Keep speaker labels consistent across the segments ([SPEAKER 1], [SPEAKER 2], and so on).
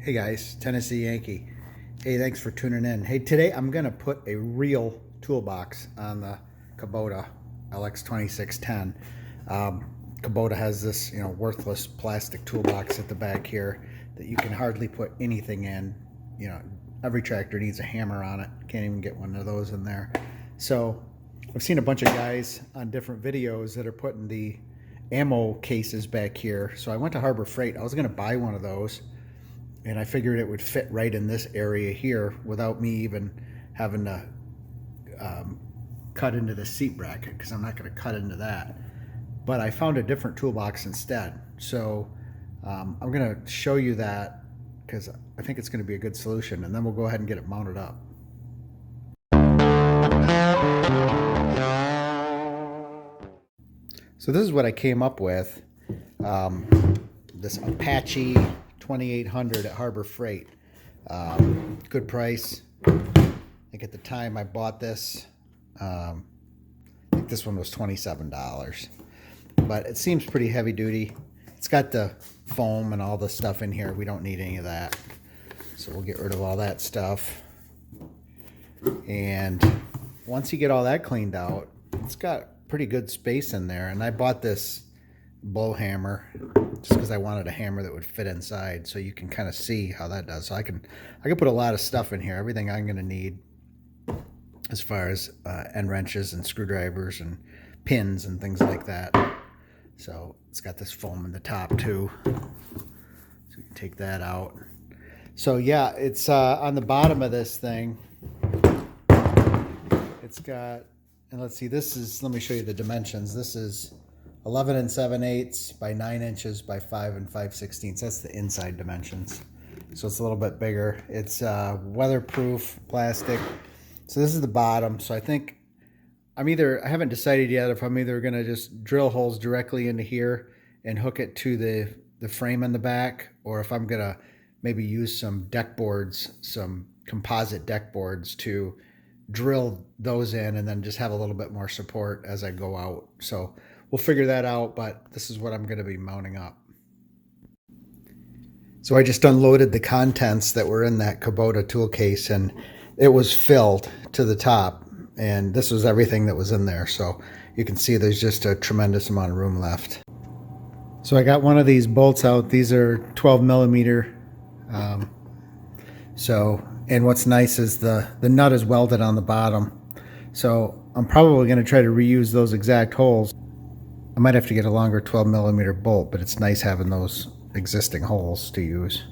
[SPEAKER 1] Hey guys, Tennessee Yankee. Hey, thanks for tuning in. Hey, today I'm gonna put a real toolbox on the Kubota LX2610. Kubota has this, worthless plastic toolbox at the back here that you can hardly put anything in. Every tractor needs a hammer on it. Can't even get one of those in there. So I've seen a bunch of guys on different videos that are putting the ammo cases back here. So I went to Harbor Freight. I was gonna buy one of those, and I figured it would fit right in this area here without me even having to cut into the seat bracket, because I'm not going to cut into that. But I found a different toolbox instead. So I'm going to show you that because I think it's going to be a good solution, and then we'll go ahead and get it mounted up. So this is what I came up with. This Apache 2800 at Harbor Freight. Good price. I think at the time I bought this, I think this one was $27, but it seems pretty heavy duty. It's got the foam and all the stuff in here. We don't need any of that, so we'll get rid of all that stuff. And once you get all that cleaned out, it's got pretty good space in there. And I bought this blow hammer just because I wanted a hammer that would fit inside, so you can kind of see how that does. So I can put a lot of stuff in here, everything I'm going to need as far as end wrenches and screwdrivers and pins and things like that. So it's got this foam in the top too, so you can take that out. So yeah, it's on the bottom of this thing, it's got, and let's see, this is, let me show you the dimensions. This is 11 7/8 by 9 inches by 5 5/16. That's the inside dimensions. So it's a little bit bigger. It's weatherproof plastic. So this is the bottom. So I think I haven't decided yet if I'm either going to just drill holes directly into here and hook it to the frame in the back, or if I'm going to maybe use some deck boards, some composite deck boards to drill those in and then just have a little bit more support as I go out. So we'll figure that out, but this is what I'm going to be mounting up. So I just unloaded the contents that were in that Kubota tool case, and it was filled to the top, and this was everything that was in there. So you can see there's just a tremendous amount of room left. So I got one of these bolts out. These are 12 millimeter. And what's nice is the nut is welded on the bottom. So I'm probably going to try to reuse those exact holes. I might have to get a longer 12 millimeter bolt, but it's nice having those existing holes to use.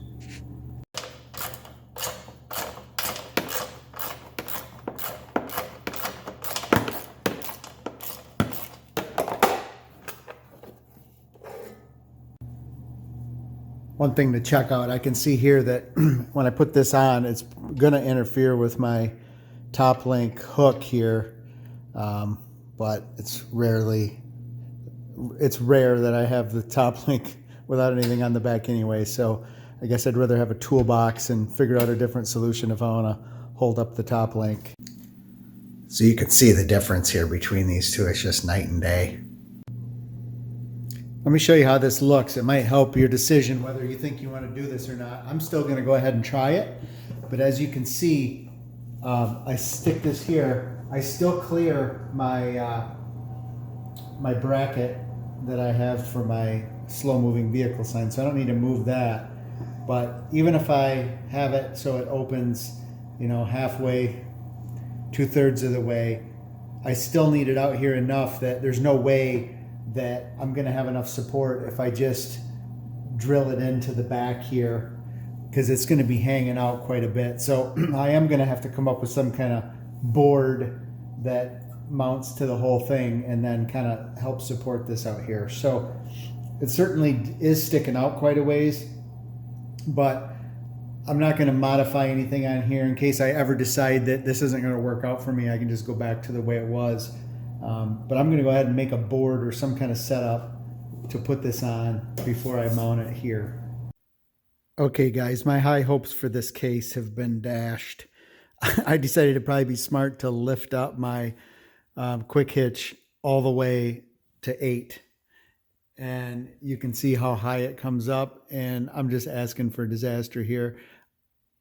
[SPEAKER 1] One thing to check out, I can see here that when I put this on, it's going to interfere with my top link hook here, but it's rare that I have the top link without anything on the back anyway. So I guess I'd rather have a toolbox and figure out a different solution if I want to hold up the top link. So you can see the difference here between these two. It's just night and day. Let me show you how this looks. It might help your decision whether you think you want to do this or not. I'm still going to go ahead and try it, but as you can see, I stick this here. I still clear my my bracket that I have for my slow-moving vehicle sign, so I don't need to move that. But even if I have it so it opens, halfway, 2/3 of the way, I still need it out here enough that there's no way that I'm going to have enough support if I just drill it into the back here, because it's going to be hanging out quite a bit. So I am going to have to come up with some kind of board that mounts to the whole thing and then kind of help support this out here. So it certainly is sticking out quite a ways, but I'm not going to modify anything on here in case I ever decide that this isn't going to work out for me. I can just go back to the way it was. But I'm going to go ahead and make a board or some kind of setup to put this on before I mount it here. Okay guys, my high hopes for this case have been dashed. I decided it'd probably be smart to lift up my quick hitch all the way to 8 and you can see how high it comes up, and I'm just asking for disaster here.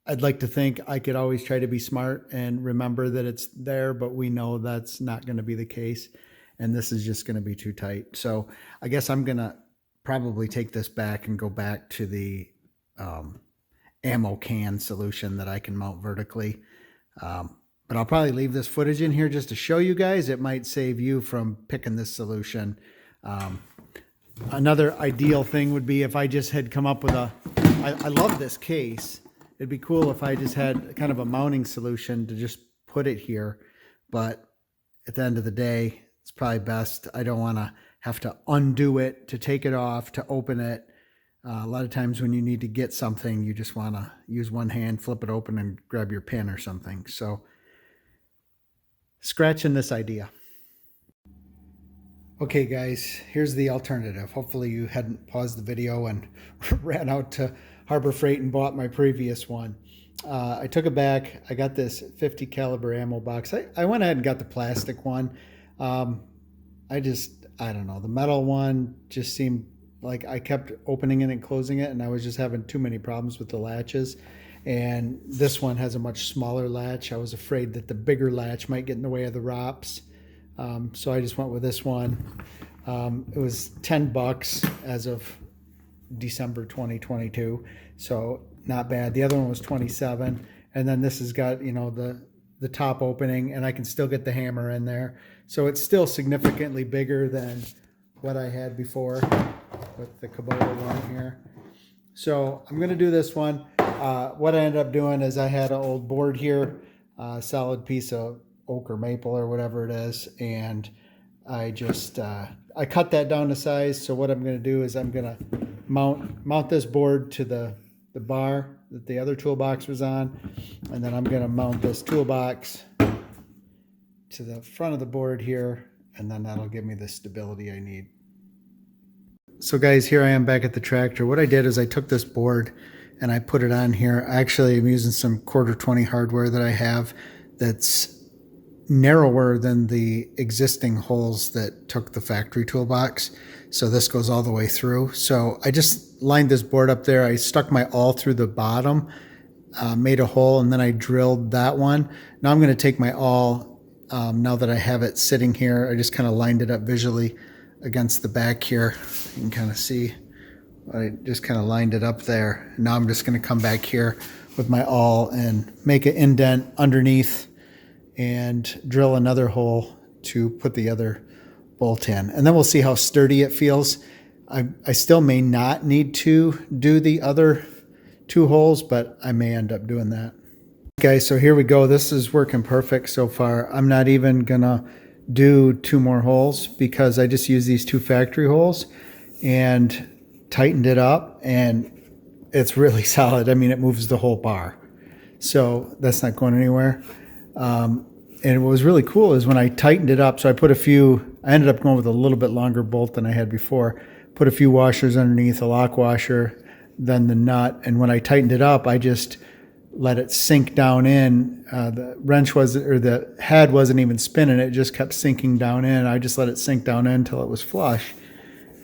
[SPEAKER 1] I'd like to think I could always try to be smart and remember that it's there, but we know that's not going to be the case. And this is just going to be too tight. So I guess I'm going to probably take this back and go back to the ammo can solution that I can mount vertically. But I'll probably leave this footage in here just to show you guys. It might save you from picking this solution. Another ideal thing would be if I just had come up with I love this case. It'd be cool if I just had kind of a mounting solution to just put it here. But at the end of the day, it's probably best. I don't want to have to undo it, to take it off, to open it. A lot of times when you need to get something, you just want to use one hand, flip it open, and grab your pen or something. So scratching this idea. Okay guys, here's the alternative. Hopefully you hadn't paused the video and ran out to Harbor Freight and bought my previous one. I took it back. I got this 50 caliber ammo box. I went ahead and got the plastic one. I don't know. The metal one just seemed like I kept opening it and closing it, and I was just having too many problems with the latches. And this one has a much smaller latch. I was afraid that the bigger latch might get in the way of the ROPS. So I just went with this one. It was $10 as of December 2022, so not bad. The other one was 27, and then this has got, you know, the top opening, and I can still get the hammer in there. So it's still significantly bigger than what I had before with the Kubota one here. So I'm going to do this one. What I ended up doing is I had an old board here, a solid piece of oak or maple or whatever it is, and I just I cut that down to size. So what I'm going to do is I'm going to mount this board to the bar that the other toolbox was on, and then I'm going to mount this toolbox to the front of the board here, and then that'll give me the stability I need. So guys, here I am back at the tractor. What I did is I took this board and I put it on here. Actually, I'm using some 1/4-20 hardware that I have that's narrower than the existing holes that took the factory toolbox. So this goes all the way through. So I just lined this board up there. I stuck my awl through the bottom, made a hole, and then I drilled that one. Now I'm going to take my awl, now that I have it sitting here, I just kind of lined it up visually against the back here. You can kind of see I just kind of lined it up there. Now I'm just going to come back here with my awl and make an indent underneath and drill another hole to put the other bolt in. And then we'll see how sturdy it feels. I still may not need to do the other 2 holes, but I may end up doing that. Okay, so here we go. This is working perfect so far. I'm not even gonna do 2 more holes because I just used these 2 factory holes and tightened it up, and it's really solid. I mean, it moves the whole bar. So that's not going anywhere. And what was really cool is when I tightened it up, so I ended up going with a little bit longer bolt than I had before, put a few washers underneath, a lock washer, then the nut. And when I tightened it up, I just let it sink down in. The head wasn't even spinning. It just kept sinking down in. I just let it sink down in until it was flush.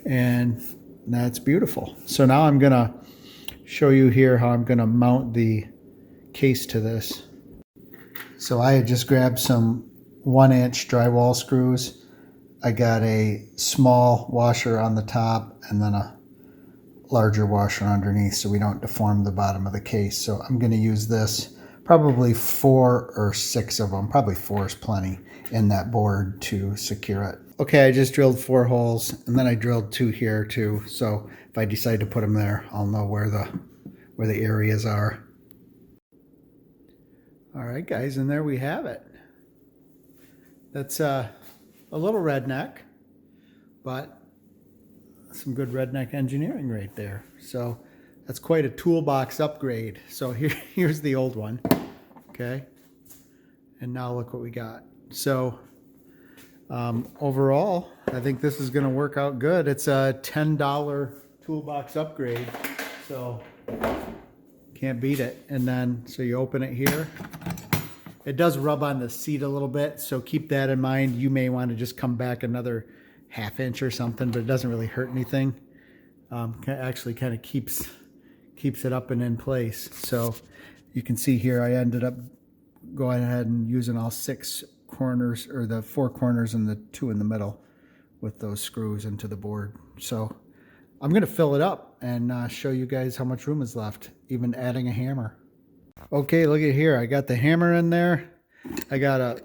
[SPEAKER 1] And that's beautiful. So now I'm gonna show you here how I'm gonna mount the case to this. So I had just grabbed some 1-inch drywall screws. I got a small washer on the top and then a larger washer underneath so we don't deform the bottom of the case. So I'm going to use this, probably 4 or 6 of them, probably 4 is plenty, in that board to secure it. Okay, I just drilled 4 holes, and then I drilled 2 here too. So if I decide to put them there, I'll know where the areas are. All right, guys, and there we have it. That's a little redneck, but some good redneck engineering right there. So that's quite a toolbox upgrade. So here's the old one, okay? And now look what we got. So overall, I think this is gonna work out good. It's a $10 toolbox upgrade, so can't beat it. And then, so you open it here. It does rub on the seat a little bit, so keep that in mind. You may want to just come back another 1/2 inch or something, but it doesn't really hurt anything. Actually kind of keeps it up and in place. So you can see here I ended up going ahead and using all 6 corners, or the 4 corners and the 2 in the middle, with those screws into the board. So I'm going to fill it up and show you guys how much room is left, even adding a hammer. Okay, look at here. I got the hammer in there. I got a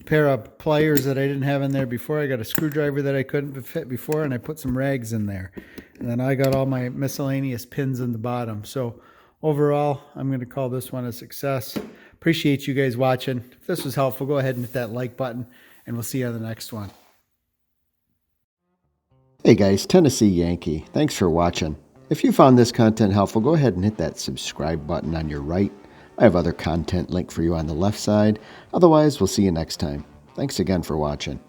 [SPEAKER 1] pair of pliers that I didn't have in there before. I got a screwdriver that I couldn't fit before, and I put some rags in there. And then I got all my miscellaneous pins in the bottom. So overall, I'm going to call this one a success. Appreciate you guys watching. If this was helpful, go ahead and hit that like button, and we'll see you on the next one.
[SPEAKER 2] Hey guys, Tennessee Yankee. Thanks for watching. If you found this content helpful, go ahead and hit that subscribe button on your right. I have other content linked for you on the left side. Otherwise, we'll see you next time. Thanks again for watching.